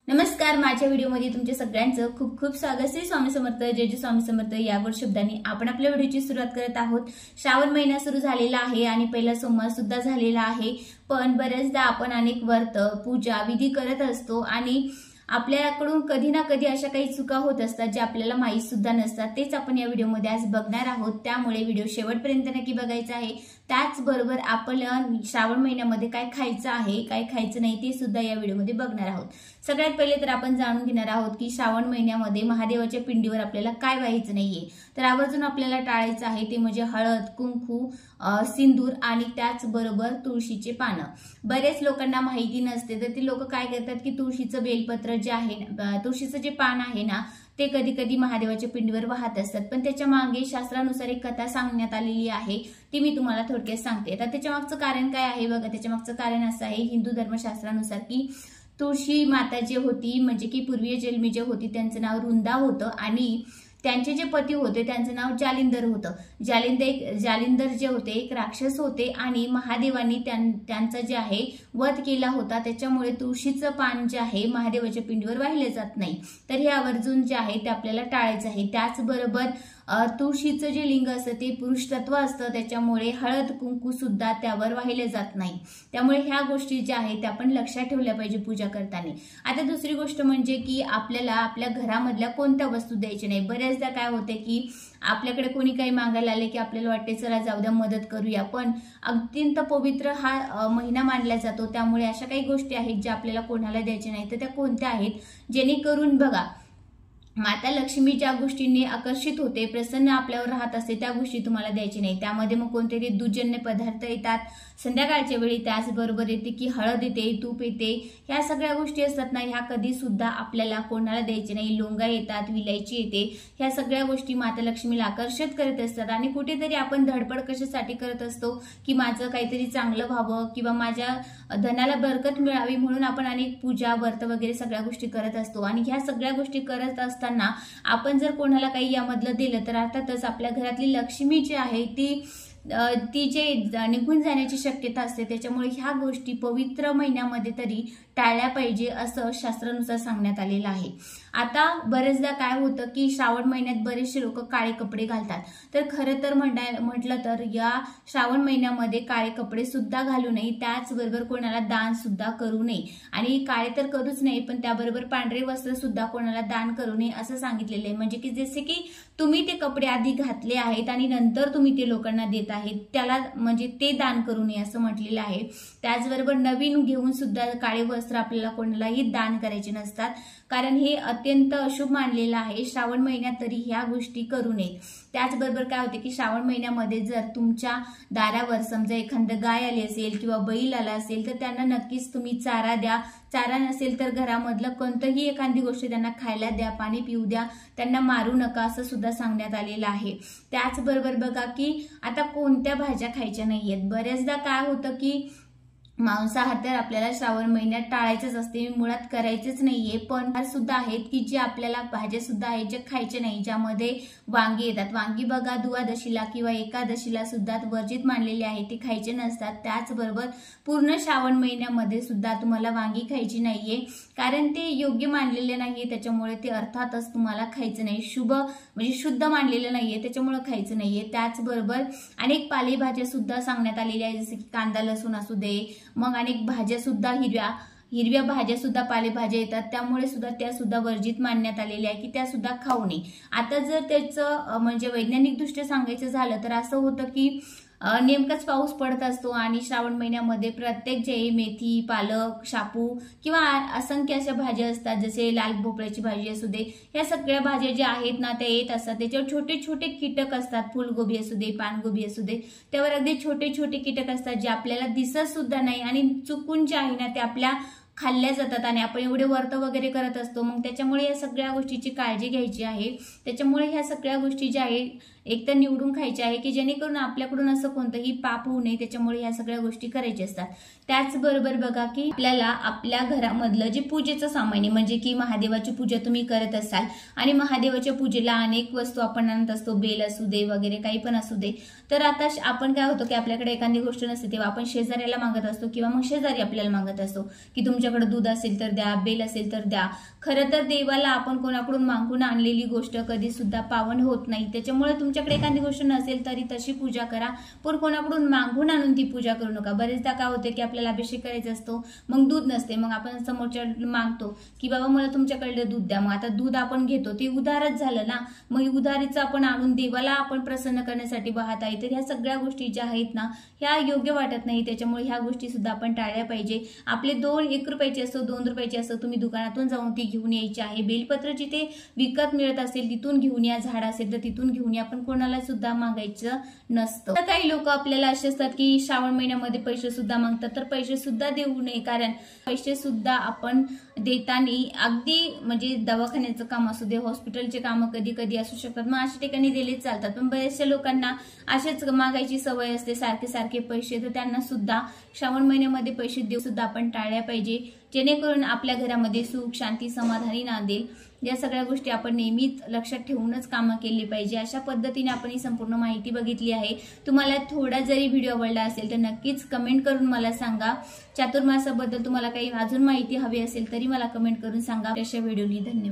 नमस्कार, माझ्या व्हिडिओमध्ये तुमच्या सगळ्यांचं खूप खूप स्वागत आहे। स्वामी समर्थ, जय जय स्वामी समर्थ या गोड शब्दांनी आपण आपल्या व्हिडिओची सुरुवात करत आहोत। श्रावण महिना सुरू झालेला आहे आणि पहिला सोमवार सुद्धा झालेला आहे, पण बरेचदा आपण अनेक व्रत, पूजा, विधी करत असतो आणि आपल्याकडून कधी ना कधी अशा काही चुका होत असतात जे आपल्याला माहित सुद्धा नसतात। तेच आपण या व्हिडिओमध्ये आज बघणार आहोत, त्यामुळे व्हिडिओ शेवटपर्यंत नक्की बघायचा आहे। त्याचबरोबर आपण श्रावण महिन्यामध्ये काय खायचं आहे, काय खायचं नाही ते सुद्धा या व्हिडिओमध्ये बघणार आहोत। सगळ्यात पहिले तर आपण जाणून घेणार आहोत की श्रावण महिन्यामध्ये महादेवाच्या पिंडीवर आपल्याला काय व्हायचं नाहीये, तर आवर्जून आपल्याला टाळायचं आहे ते म्हणजे हळद, कुंकू, सिंदूर आणि त्याचबरोबर तुळशीचे पानं। बरेच लोकांना माहिती नसते, तर ती लोक काय करतात की तुळशीचं बेलपत्र जे आहे, तुळशीचं जे पान आहे ना, ते कधी कधी महादेवाच्या पिंडीवर वाहत असतात। पण त्याच्या मागे शास्त्रानुसार एक कथा सांगण्यात आलेली आहे, ती मी तुम्हाला थोडक्यात सांगते। तर त्याच्या मागचं कारण काय आहे बघा। त्याच्या मागचं कारण असं आहे हिंदू धर्मशास्त्रानुसार की तुळशी माता जी होती, म्हणजे की पूर्वीय जन्मी जे होती त्यांचं नाव रुंदा होतं आणि त्यांचे जे पती होते त्यांचं नाव जालिंदर होतं। जालिंदर जे होते एक राक्षस होते आणि महादेवांनी त्यांचा जे आहे वध केला होता, त्याच्यामुळे तुळशीचं पान जे आहे महादेवाच्या पिंडीवर वाहिले जात नाही। तर हे आवर्जून जे आहे ते आपल्याला टाळायचं आहे। त्याचबरोबर तुळशीचं जे लिंग असतं ते पुरुष तत्व असतं, त्याच्यामुळे हळद कुंकू सुद्धा त्यावर वाहिले जात नाही। त्यामुळे ह्या गोष्टी ज्या आहेत त्या आपण लक्षात ठेवल्या पाहिजे पूजा करताना। आता दुसरी गोष्ट म्हणजे की आपल्याला आपल्या घरामधल्या कोणत्या वस्तू द्यायच्या नाही। बरेचदा काय होते की आपल्याकडे कोणी काही मागायला आले की आपल्याला वाटते चला जाऊ द्या मदत करूया, पण अत्यंत पवित्र हा महिना मानला जातो, त्यामुळे अशा काही गोष्टी आहेत ज्या आपल्याला कोणाला द्यायच्या नाही। तर त्या कोणत्या आहेत, जेणेकरून बघा माता लक्ष्मी ज्या गोष्टींनी आकर्षित होते, प्रसन्न आपल्यावर राहत असते, त्या गोष्टी तुम्हाला द्यायची नाही। त्यामध्ये मग कोणते दुर्जन्य पदार्थ येतात संध्याकाळच्या वेळी, त्याचबरोबर येते की हळद येते, तूप येते, ह्या सगळ्या गोष्टी असतात ना, ह्या कधी सुद्धा आपल्याला कोणाला द्यायचे नाही। लोंगा येतात, विलायची येते, ह्या सगळ्या गोष्टी माता लक्ष्मीला आकर्षित करत असतात आणि कुठेतरी आपण धडपड कशासाठी करत असतो की माझं काहीतरी चांगलं व्हावं किंवा माझ्या धनाला बरकत मिळावी, म्हणून आपण अनेक पूजा, व्रत वगैरे सगळ्या गोष्टी करत असतो। आणि ह्या सगळ्या गोष्टी करत असताना आपण जर कोणाला काही यामधलं दिलं तर अर्थातच आपल्या घरातली लक्ष्मी जी आहे ती जे निघून जाण्याची शक्यता असते। त्याच्यामुळे ह्या गोष्टी पवित्र महिन्यामध्ये तरी टाळल्या पाहिजे असं शास्त्रानुसार सांगण्यात आलेलं आहे। आता बरेचदा काय होतं की श्रावण महिन्यात बरेचसे लोक काळे कपडे घालतात, तर खरं तर म्हटलं तर या श्रावण महिन्यामध्ये काळे कपडे सुद्धा घालू नये, त्याचबरोबर कोणाला दान सुद्धा करू नये। आणि काळे तर करूच नाही, पण त्याबरोबर पांढरे वस्त्र सुद्धा कोणाला दान करू नये असं सांगितलेलं आहे। म्हणजे की जसे की तुम्ही ते कपडे आधी घातले आहेत आणि नंतर तुम्ही ते लोकांना देत आहेत, त्याला म्हणजे ते दान करू नये असं म्हटलेलं आहे। त्याचबरोबर नवीन घेऊन सुद्धा काळे वस्त्र आपल्याला कोणालाही दान करायचे नसतात, कारण हे अत्यंत अशुभ मानलेलं आहे। श्रावण महिन्यात तरी ह्या गोष्टी करू नयेत। त्याचबरोबर काय होते की श्रावण महिन्यामध्ये जर तुमच्या दारावर समजा एखादं गाय आली असेल किंवा बैल आला असेल, तर त्यांना नक्कीच तुम्ही चारा द्या। चारा नसेल तर घरामधलं कोणतंही एखादी गोष्ट त्यांना खायला द्या, पाणी पिऊ द्या, त्यांना मारू नका असं सुद्धा सांगण्यात आलेलं आहे। त्याचबरोबर बघा की आता कोणत्या भाज्या खायच्या नाहीयेत। बऱ्याचदा काय होतं की मांसाहार तर आपल्याला श्रावण महिन्यात टाळायचंच असते, मुळात करायचेच नाहीये, पण सुद्धा आहेत की जे आपल्याला भाज्या सुद्धा आहेत जे खायचे नाही, ज्यामध्ये वांगी येतात। वांगी बघा द्वादशीला किंवा एकादशीला सुद्धा वर्जित मानलेले आहे, ते खायचे नसतात। त्याचबरोबर पूर्ण श्रावण महिन्यामध्ये सुद्धा तुम्हाला वांगी खायची नाहीये, कारण ते योग्य मानलेले नाहीये, त्याच्यामुळे ते अर्थातच तुम्हाला खायचं नाही। शुभ म्हणजे शुद्ध मानलेलं नाहीये, त्याच्यामुळे खायचं नाहीये। त्याचबरोबर अनेक पालेभाज्या सुद्धा सांगण्यात आलेल्या आहेत, जसे की कांदा, लसूण असू दे, मग अनेक भाज्या सुद्धा हिरव्या भाज्या सुद्धा पालेभाज्या येतात, त्यामुळे सुद्धा त्या सुद्धा वर्जित मानण्यात आलेल्या आहे की त्या सुद्धा खाऊ नये। आता जर त्याचं म्हणजे वैज्ञानिक दृष्ट्या सांगायचं झालं तर असं होतं की नेमकाच पाऊस पडत असतो आणि श्रावण महिन्यामध्ये प्रत्येक जे मेथी, पालक, शापू किंवा असंख्य अशा भाज्या असतात, जसे लाल भोपळ्याची भाजी असू दे, ह्या सगळ्या भाज्या ज्या आहेत ना त्या येत असतात। त्याच्यावर छोटे छोटे कीटक असतात, फुलगोबी असू दे, पानगोबी असू दे, त्यावर अगदी छोटे छोटे कीटक असतात जे आपल्याला दिसत सुद्धा नाही आणि चुकून जे आहे ना ते आपल्या खाल्ल्या जातात आणि आपण एवढे व्रत वगैरे करत असतो। मग त्याच्यामुळे या सगळ्या गोष्टीची काळजी घ्यायची आहे। त्याच्यामुळे ह्या सगळ्या गोष्टी ज्या आहेत एक तर निवडून खायचे आहे की जेणेकरून आपल्याकडून असं कोणतंही पाप होऊ नये, त्याच्यामुळे ह्या सगळ्या गोष्टी करायच्या असतात। त्याचबरोबर बघा की आपल्याला आपल्या घरामधलं जे पूजेचं सामान आहे, म्हणजे की महादेवाची पूजा तुम्ही करत असाल आणि महादेवाच्या पूजेला अनेक वस्तू आपण आणत असतो, बेल असू दे वगैरे काही पण असू दे, तर आता आपण काय होतो की आपल्याकडे एखादी गोष्ट नसते तेव्हा आपण शेजाऱ्याला मागत असतो किंवा मग शेजारी आपल्याला मागत असतो की तुमच्या तुमच्याकडे दूध असेल तर द्या, बेल असेल तर द्या. खरं तर देवाला आपण कोणाकडून मागून आणलेली गोष्ट कधी सुद्धा पावन होत नाही. त्याच्यामुळे तुमच्याकडे एखादी गोष्ट नसेल तरी तशी पूजा करा, पण कोणाकडून मागून आणून ती पूजा करू नका. बरेचदा काय होते की आपल्याला अभिषेक करायचा असतो, मग दूध नसते, मग आपण समोरच्या मागतो की बाबा मला तुमच्याकडे दूध द्या. मग आता दूध आपण घेतो ते उधारच झालं ना. मग उधारीचं आपण आणून देवाला आपण प्रसन्न करण्यासाठी वाहत आहे. तर ह्या सगळ्या गोष्टी ज्या आहेत ना ह्या योग्य वाटत नाही. त्याच्यामुळे ह्या गोष्टी सुद्धा आपण टाळल्या पाहिजे. आपले 1 रुपयाचे असो 2 रुपयाचे असो तुम्ही दुकानातून जाऊन ती घेऊन यायची आहे. बेलपत्र जिथे विकत मिळत असेल तिथून घेऊन या, झाड असेल तर तिथून घेऊन या, पण कोणाला सुद्धा मागायचं नसतं. तर काही लोक आपल्याला असे असतात की श्रावण महिन्यामध्ये पैसे सुद्धा मागतात, तर पैसे सुद्धा देऊ नये. कारण पैसे सुद्धा आपण देताना अगदी म्हणजे दवाखान्याचं काम असू दे, हॉस्पिटलचे काम कधी कधी असू शकतात, मग अशा ठिकाणी दिलेच चालतात. पण बऱ्याचशा लोकांना असेच मागायची सवय असते, सारखे सारखे पैसे. तर त्यांना सुद्धा श्रावण महिन्यामध्ये पैसे देऊ सुद्धा आपण टाळल्या पाहिजे, जेणेकरून आपल्या घरामध्ये सुख शांती समाधानी नांदेल. या सगळ्या गोष्टी आपण नेहमीच लक्षात ठेवूनच कामं केली पाहिजे. अशा पद्धतीने आपण ही संपूर्ण माहिती बघितली आहे. तुम्हाला थोडा जरी व्हिडिओ आवडला असेल तर नक्कीच कमेंट करून मला सांगा. चातुर्मासाबद्दल तुम्हाला काही अजून माहिती हवी असेल तरी मला कमेंट करून सांगा. अशा व्हिडिओनी धन्यवाद.